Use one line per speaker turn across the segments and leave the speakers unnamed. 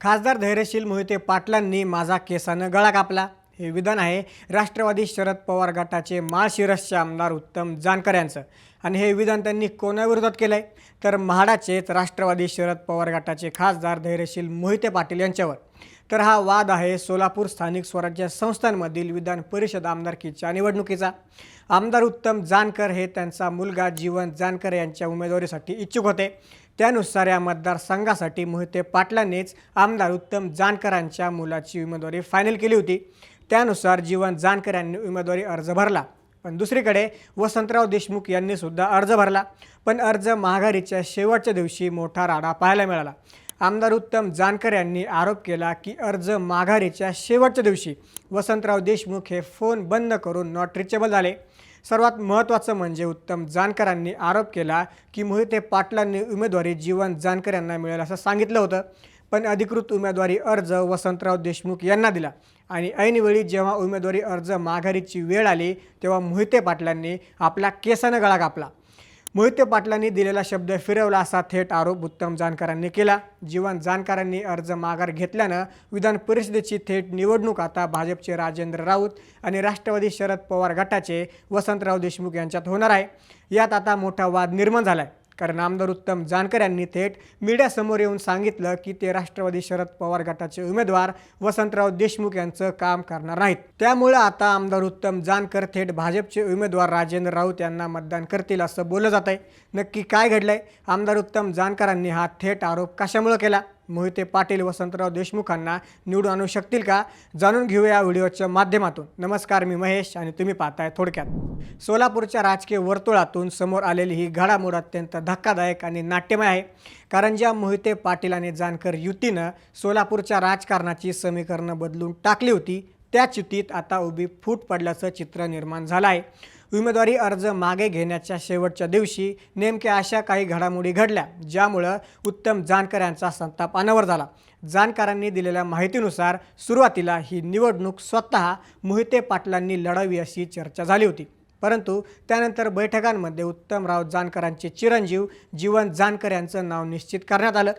खासदार धैर्यशील मोहिते पाटलांनी माझा केसानं गळा कापला हे विधान आहे राष्ट्रवादी शरद पवार गटाचे माळशिरसचे आमदार उत्तम जानकर यांचं आणि हे विधान त्यांनी कोणाविरोधात केलंय तर म्हाडाचेच राष्ट्रवादी शरद पवार गटाचे खासदार धैर्यशील मोहिते पाटील यांच्यावर। तर हा वाद आहे सोलापूर स्थानिक स्वराज्य संस्थांमधील विधान परिषद आमदारकीच्या निवडणुकीचा। आमदार उत्तम जानकर हे त्यांचा मुलगा जीवन जानकर यांच्या उमेदवारीसाठी इच्छुक होते। त्यानुसार या मतदारसंघासाठी मोहिते पाटलांनीच आमदार उत्तम जानकरांच्या मुलाची उमेदवारी फायनल केली होती। त्यानुसार जीवन जानकर यांनी उमेदवारी अर्ज भरला, पण दुसरीकडे वसंतराव देशमुख यांनी सुद्धा अर्ज भरला, पण अर्ज माघारीच्या शेवटच्या दिवशी मोठा राडा पाहायला मिळाला। आमदार उत्तम जानकर यांनी आरोप केला की अर्ज माघारीच्या शेवटच्या दिवशी वसंतराव देशमुख हे फोन बंद करून नॉट रिचेबल झाले। सर्वात महत्त्वाचं म्हणजे उत्तम जानकरांनी आरोप केला की मोहिते पाटलांनी उमेदवारी जीवन जानकर यांना मिळेल असं सांगितलं होतं, पण अधिकृत उमेदवारी अर्ज वसंतराव देशमुख यांना दिला आणि ऐनवेळी जेव्हा उमेदवारी अर्ज माघारीची वेळ आली तेव्हा मोहिते पाटलांनी आपला केसानं गळा कापला। मोहिते पाटलांनी दिलेला शब्द फिरवला असा थेट आरोप उत्तम जानकरांनी केला। जीवन जानकरांनी अर्ज माघार घेतल्यानं विधान परिषदेची थेट निवडणूक आता भाजपचे राजेंद्र राऊत आणि राष्ट्रवादी शरद पवार गटाचे वसंतराव देशमुख यांच्यात होणार आहे। यात आता मोठा वाद निर्माण झाला आहे, कारण आमदार उत्तम जानकर यांनी थेट मीडियासमोर येऊन सांगितलं की ते राष्ट्रवादी शरद पवार गटाचे उमेदवार वसंतराव देशमुख यांचं काम करणार नाहीत। त्यामुळे आता आमदार उत्तम जानकर थेट भाजपचे उमेदवार राजेंद्र राऊत यांना मतदान करतील असं बोललं जात आहे। नक्की काय घडलंय? आमदार उत्तम जानकरांनी हा थेट आरोप कशामुळे केला? मोहिते पाटील वसंतराव देशमुखांना निवडून आणू शकतील का? जाणून घेऊया या व्हिडिओच्या माध्यमातून। नमस्कार, मी महेश आणि तुम्ही पाहताय थोडक्यात। सोलापूरच्या राजकीय वर्तुळातून समोर आलेली ही घडामोड अत्यंत धक्कादायक आणि नाट्यमय आहे, कारण ज्या मोहिते पाटील आणि जानकर युतीनं सोलापूरच्या राजकारणाची समीकरणं बदलून टाकली होती त्याच युतीत आता उभी फूट पडल्याचं चित्र निर्माण झालं आहे। उमेदवारी अर्ज मागे घेण्याच्या शेवटच्या दिवशी नेमक्या अशा काही घडामोडी घडल्या ज्यामुळं उत्तम जानकर यांचा संताप अनावर झाला। जानकरांनी दिलेल्या माहितीनुसार सुरुवातीला ही निवडणूक स्वतः मोहिते पाटलांनी लढावी अशी चर्चा झाली होती, परंतु त्यानंतर बैठकांमध्ये उत्तमराव जानकरांचे चिरंजीव जीवन जानकर यांचं नाव निश्चित करण्यात आलं।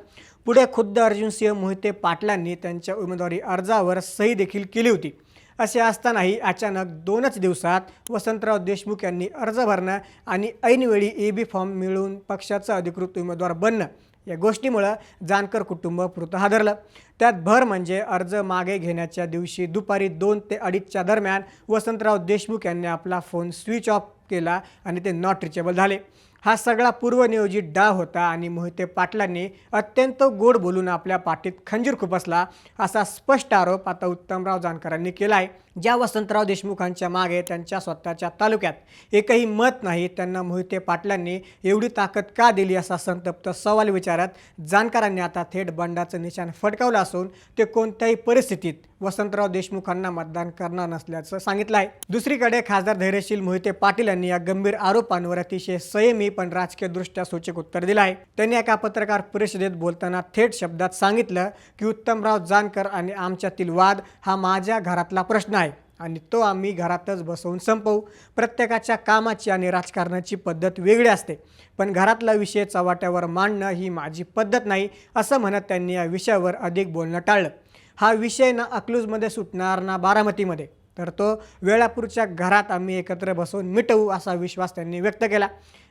पुढे खुद्द अर्जुनसिंह मोहिते पाटलांनी त्यांच्या उमेदवारी अर्जावर सही देखील केली होती। असे असतानाही अचानक 2च दिवसात वसंतराव देशमुख यांनी अर्ज भरणं आणि ऐनवेळी EB फॉर्म मिळवून पक्षाचा अधिकृत उमेदवार बनणं या गोष्टीमुळं जानकर कुटुंब पुरतं हादरलं। त्यात भर म्हणजे अर्ज मागे घेण्याच्या दिवशी दुपारी 2 ते 2:30च्या दरम्यान वसंतराव देशमुख यांनी आपला फोन स्विच ऑफ केला आणि ते नॉट रिचेबल झाले। हा सगळा पूर्वनियोजित डाव होता आणि मोहिते पाटलांनी अत्यंत गोड बोलून आपल्या पाठीत खंजीर खुपसला असा स्पष्ट आरोप आता उत्तमराव जानकरांनी केला आहे। ज्या वसंतराव देशमुखांच्या मागे त्यांच्या स्वतःच्या तालुक्यात एकही मत नाही, त्यांना मोहिते पाटलांनी एवढी ताकद का दिली असा संतप्त सवाल विचारत जानकरांनी आता थेट बंडाचं निशाण फटकावलं असून ते कोणत्याही परिस्थितीत वसंतराव देशमुखांना मतदान करणार नसल्याचं सांगितलं आहे। दुसरीकडे खासदार धैर्यशील मोहिते पाटील यांनी या गंभीर आरोपांवर अतिशय संयमी पण राजकीयदृष्ट्या सूचक उत्तर दिलं आहे। त्यांनी एका पत्रकार परिषदेत बोलताना थेट शब्दात सांगितलं की उत्तमराव जानकर आणि आमच्यातील वाद हा माझ्या घरातला प्रश्न आहे आणि तो आम्ही घरातच बसवून संपवू। प्रत्येकाच्या कामाची आणि राजकारणाची पद्धत वेगळी असते, पण घरातला विषय चव्हाट्यावर मांडणं ही माझी पद्धत नाही असं म्हणत त्यांनी या विषयावर अधिक बोलणं टाळलं। हा विषय ना अकलूजमध्ये सुटणार ना बारामतीमध्ये, तर तो वेळापूरच्या घरात आम्ही एकत्र बसवून मिटवू असा विश्वास त्यांनी व्यक्त केला।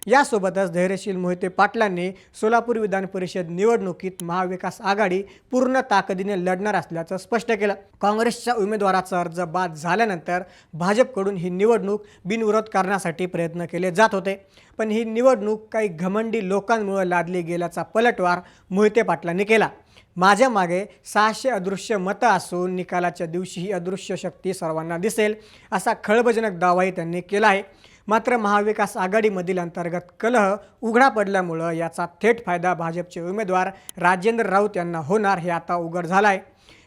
यासोबतच धैर्यशील मोहिते पाटलांनी सोलापूर विधान परिषद निवडणुकीत महाविकास आघाडी पूर्ण ताकदीने लढणार असल्याचं स्पष्ट केलं। काँग्रेसच्या उमेदवाराचा अर्ज बाद झाल्यानंतर भाजपकडून ही निवडणूक बिनविरोध करण्यासाठी प्रयत्न केले जात होते, पण ही निवडणूक काही घमंडी लोकांमुळे लादली गेल्याचा पलटवार मोहिते पाटलांनी केला। माझ्या मागे 600 अदृश्य मतं असून निकालाच्या दिवशी ही अदृश्य शक्ती सर्वांना दिसेल असा खळबळजनक दावाही त्यांनी केला आहे। मात्र महाविकास आघाडीमधील अंतर्गत कलह उघडा पडल्यामुळं याचा थेट फायदा भाजपचे उमेदवार राजेंद्र राऊत यांना होणार हे आता उघड झालं आहे।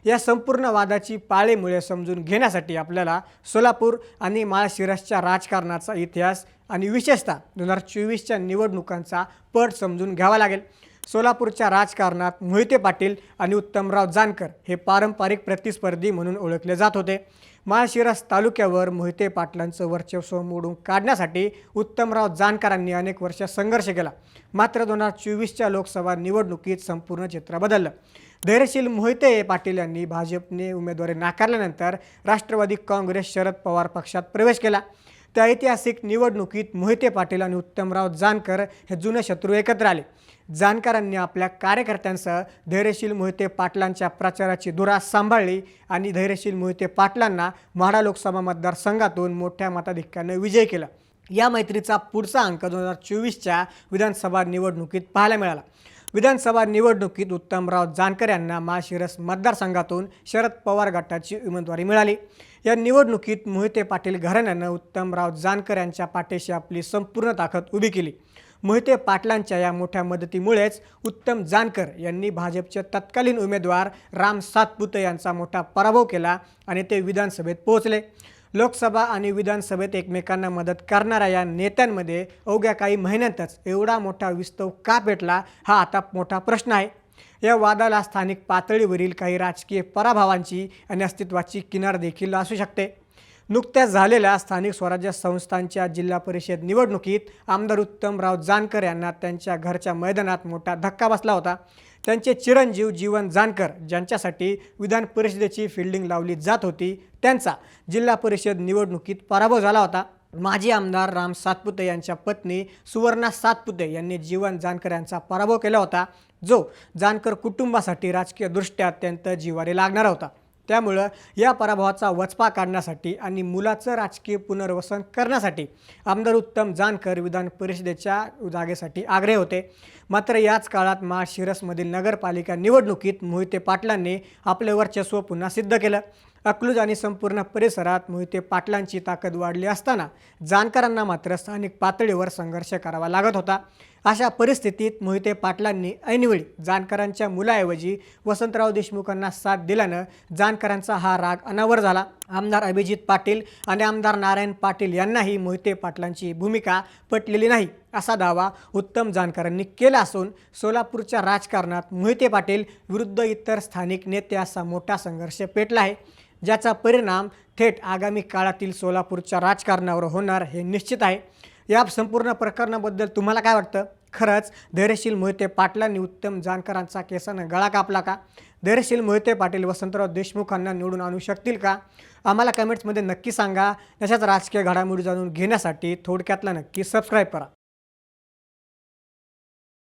या संपूर्ण वादाची पाळेमुळे समजून घेण्यासाठी आपल्याला सोलापूर आणि माळशिरसच्या राजकारणाचा इतिहास आणि विशेषतः 2024च्या निवडणुकांचा पट समजून घ्यावा लागेल। सोलापूरच्या राजकारणात मोहिते पाटील आणि उत्तमराव जानकर हे पारंपरिक प्रतिस्पर्धी म्हणून ओळखले जात होते। माळशिरस तालुक्यावर मोहिते पाटलांचं वर्चस्व मोडून काढण्यासाठी उत्तमराव जानकरांनी अनेक वर्ष संघर्ष केला। मात्र 2024च्या लोकसभा निवडणुकीत संपूर्ण चित्र बदललं। धैर्यशील मोहिते पाटील यांनी भाजपने उमेदवारी नाकारल्यानंतर राष्ट्रवादी काँग्रेस शरद पवार पक्षात प्रवेश केला। त्या ऐतिहासिक निवडणुकीत मोहिते पाटील आणि उत्तमराव जानकर हे जुने शत्रू एकत्र आले। जानकरांनी आपल्या कार्यकर्त्यांसह धैर्यशील मोहिते पाटलांच्या प्रचाराची धुरा सांभाळली आणि धैर्यशील मोहिते पाटलांना माढा लोकसभा मतदारसंघातून मोठ्या मताधिक्याने विजय केला। या मैत्रीचा पुढचा अंक 2024च्या विधानसभा निवडणुकीत पाहायला मिळाला। विधानसभा निवडणुकीत उत्तमराव जानकर यांना माळशिरस मतदारसंघातून शरद पवार गटाची उमेदवारी मिळाली। या निवडणुकीत मोहिते पाटील घराण्यानं उत्तमराव जानकर यांच्या पाठीशी आपली संपूर्ण ताकद उभी केली। मोहिते पाटलांच्या या मोठ्या मदतीमुळेच उत्तम जानकर यांनी भाजपचे तत्कालीन उमेदवार राम सातपुते यांचा मोठा पराभव केला आणि ते विधानसभेत पोहोचले। लोकसभा आणि विधानसभेत एकमेकांना मदत करणाऱ्या या नेत्यांमध्ये अवघ्या काही महिन्यांतच एवढा मोठा विस्तव का पेटला, हा आता मोठा प्रश्न आहे। या वादाला स्थानिक पातळीवरील काही राजकीय पराभवांची आणि अस्तित्वाची किनार देखील असू शकते। नुकत्याच झालेल्या स्थानिक स्वराज्य संस्थांच्या जिल्हा परिषद निवडणुकीत आमदार उत्तमराव जानकर यांना त्यांच्या घरच्या मैदानात मोठा धक्का बसला होता। त्यांचे चिरंजीव जीवन जानकर, ज्यांच्यासाठी विधान परिषदेची फिल्डिंग लावली जात होती, त्यांचा जिल्हा परिषद निवडणुकीत पराभव झाला होता। माजी आमदार राम सातपुते यांच्या पत्नी सुवर्णा सातपुते यांनी जीवन जानकर यांचा पराभव केला होता, जो जानकर कुटुंबासाठी राजकीयदृष्ट्या अत्यंत जिव्हारी लागणारा होता। त्यामुळे या पराभवाचा वचपा काढण्यासाठी आणि मुलाचं राजकीय पुनर्वसन करण्यासाठी आमदार उत्तम जानकर विधान परिषदेच्या जागेसाठी आग्रही होते। मात्र याच काळात माळशिरसमधील नगरपालिका निवडणुकीत मोहिते पाटलांनी आपले वर्चस्व पुन्हा सिद्ध केलं। अकलूज आणि संपूर्ण परिसरात मोहिते पाटलांची ताकद वाढली असताना जानकरांना मात्र स्थानिक पातळीवर संघर्ष करावा लागत होता। अशा परिस्थितीत मोहिते पाटलांनी ऐनवेळी जानकरांच्या मुलाऐवजी वसंतराव देशमुखांना साथ दिल्यानं जानकरांचा हा राग अनावर झाला। आमदार अभिजित पाटील आणि आमदार नारायण पाटील यांनाही मोहिते पाटलांची भूमिका पटलेली नाही, असा दावा उत्तम जानकरांनी केला असून सोलापूरच्या राजकारणात मोहिते पाटील विरुद्ध इतर स्थानिक नेते असा मोठा संघर्ष पेटला आहे, ज्याचा परिणाम थेट आगामी काळातील सोलापूरच्या राजकारणावर होणार हे निश्चित आहे। या संपूर्ण प्रकरणाबद्दल तुम्हाला काय वाटतं? खरंच धैर्यशील मोहिते पाटलांनी उत्तम जानकरांचा केसानं गळा कापला का? धैर्यशील मोहिते पाटील वसंतराव देशमुखांना निवडून आणू शकतील का? आम्हाला कमेंट्समध्ये नक्की सांगा। तशाच राजकीय घडामोडी जाणून घेण्यासाठी थोडक्यातला नक्की सबस्क्राईब करा।